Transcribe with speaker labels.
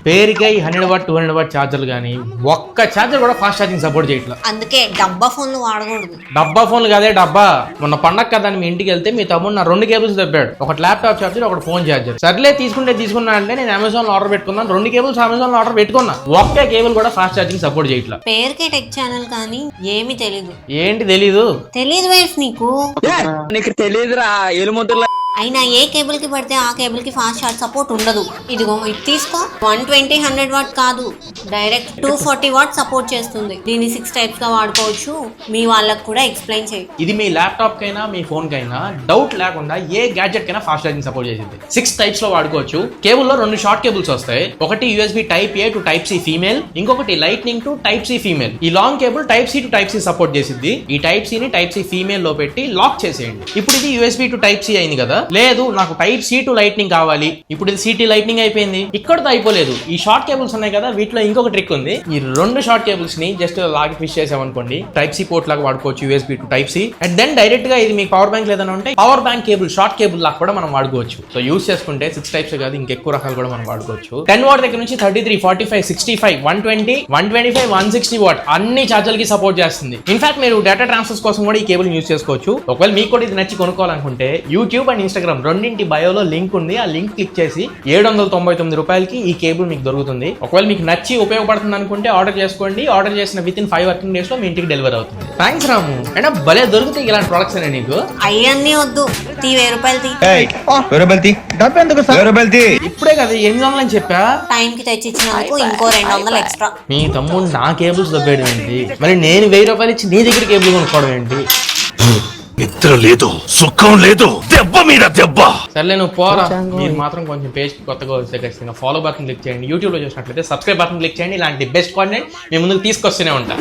Speaker 1: పేరుకై 100 what 200 what ఛార్జర్లు కానీ ఒక్క charger కూడా ఫాస్ట్ ఛార్జింగ్ సపోర్ట్ చేయట్లేదు.
Speaker 2: అందుకే డబ్బా ఫోన్లు వాడకూడదు.
Speaker 1: డబ్బా ఫోన్లు కాదే డబ్బా. మొన్న పండగ కదా మీ ఇంటికి వెళ్తే మీ తమ్ముడు నా 2 కేబుల్స్ తెప్పాడు. ఒకటి ల్యాప్టాప్ ఛార్జర్, ఒకటి ఫోన్ ఛార్జర్. సర్లే తీసుకున్నా అంటే నేను అమెజాన్ లో ఆర్డర్ పెట్టుకున్నాను. 2 కేబుల్స్ అమెజాన్ లో ఆర్డర్ పెట్టుకున్నా. ఒక్క కేబుల్ కూడా ఫాస్ట్ ఛార్జింగ్ సపోర్ట్ చేయట్లేదు.
Speaker 2: పేరుకే టెక్ ఛానల్ కానీ ఏమీ తెలీదు.
Speaker 1: ఏంటి తెలీదు
Speaker 2: వైఫ్ నీకు
Speaker 3: తెలియదురా ఎలుముద్రల.
Speaker 2: అయినా ఏ కేబుల్ కి పడితే ఆ కేబుల్ కి ఫాస్ట్ ఛార్జ్ సపోర్ట్ ఉండదు. ఇదిగో ఇది తీసుకో. 120 100 వాట్ కాదు, డైరెక్ట్ 240 వాట్ సపోర్ట్ చేస్తుంది. దీన్ని 6 టైప్స్ గా వాడుకోవచ్చు. మీ వాళ్ళకి కూడా ఎక్స్ప్లెయిన్ చేయి.
Speaker 1: ఇది మీ ల్యాప్టాప్ కైనా మీ ఫోన్ కైనా డౌట్ లేకుండా ఏ గ్యాడ్జెట్ కైనా ఫాస్ట్ ఛార్జింగ్ సపోర్ట్ చేసింది. 6 టైప్స్ లో వాడుకోవచ్చు. కేబుల్ లో 2 షార్ట్ కేబుల్స్ వస్తాయి. ఒకటి USB type A to type C female, ఇంకొకటి lightning to type C female. ఈ long cable type C to type C support చేసింది. ఈ టైప్ C ని టైప్ C ఫీమేల్ లో పెట్టి లాక్ చేసేయండి. ఇప్పుడు ఇది USB టు టైప్ C అయింది కదా. లేదు నాకు టైప్ C టు లైట్నింగ్ కావాలి. ఇప్పుడు ఇది CT లైట్నింగ్ అయిపోయింది. ఇక్కడతో అయిపోలేదు. ఈ షార్ట్ కేబుల్స్ ఉన్నాయి కదా, వీటిలో ఇంకొక ట్రిక్ ఉంది. ఈ 2 షార్ట్ కేబుల్స్ ని జస్ట్ లాగి ఫిష్ చేసామనుకోండి, టైప్ C పోర్ట్ లాగా వాడుకోవచ్చు. USB to type C and then direct గా ఇది మీకు పవర్ బ్యాంక్ లేదని ఉంటే power bank cable short cable లాగా కూడా మనం వాడుకోవచ్చు. సో యూస్ చేసుకుంటే 6 టైప్స్ కాదు ఇంకెక్కువ రకాలు కూడా మనం వాడుకోవచ్చు. 10 వాట్ దగ్గర నుంచి 33 45 65 120 125 160 వాట్ అన్ని ఛార్జర్లకి సపోర్ట్ చేస్తుంది. ఇన్ఫాక్ట్ మీరు డేటా ట్రాన్స్ఫర్స్ కోసం కూడా ఈ కేబుల్ యూస్ చేసుకోవచ్చు. ఒకవేళ మీకు కూడా ఇది నచ్చి కొనుక్కోవాలనుకుంటే యూట్యూబ్ అండ్ ఇన్స్టాగ్రామ్ రెండింటి బయోలో లింక్ ఉంది. ఆ లింక్ క్లిక్ చేసి 799 రూపాయలకి ఈ కేబుల్ మీకు దొరుకుతుంది. ఒకవేళ మీకు నచ్చి ఉపయోగపడుతుంది అనుకుంటే ఆర్డర్ చేసుకోండి. ఆర్డర్ చేసిన విత్ ఇన్ 5 వర్కింగ్ డేస్ లో మీ ఇంటికి డెలివరీ అవుతుంది. థ్యాంక్స్ రాము. అంటే భలే దొరుకుతాయి ఇలాంటి ప్రొడక్ట్స్ అనే నీకు.
Speaker 2: అయ్యన్నీ వద్దు, 1000 రూపాయలు
Speaker 1: ఇప్పుడే కదా 800 అని చెప్పా.
Speaker 2: టైం కి తెచ్చిచ్చినందుకు ఇంకో 200 ఎక్స్ట్రా.
Speaker 1: మీ తమ్ముడు నా కేబుల్స్ దొబ్బేయడం ఏంటి, మరి నేను 1000 రూపాయలు ఇచ్చి నీ దగ్గర కేబుల్ కొనుక్కోవడం ఏంటి?
Speaker 4: నిద్ర లేదు, సుఖం లేదు, దెబ్బ మీద దెబ్బ.
Speaker 1: సర్లే నువ్వు పోరా. మీరు మాత్రం కొంచెం పేజ్ కొత్తగా వస్తే ఖచ్చితంగా ఫాలో బటన్ క్లిక్ చేయండి. యూట్యూబ్ లో చూసినట్లయితే సబ్స్క్రైబ్ బటన్ క్లిక్ చేయండి. ఇలాంటి బెస్ట్ కాంటెంట్ మీ ముందుకు తీసుకొస్తూనే ఉంటా.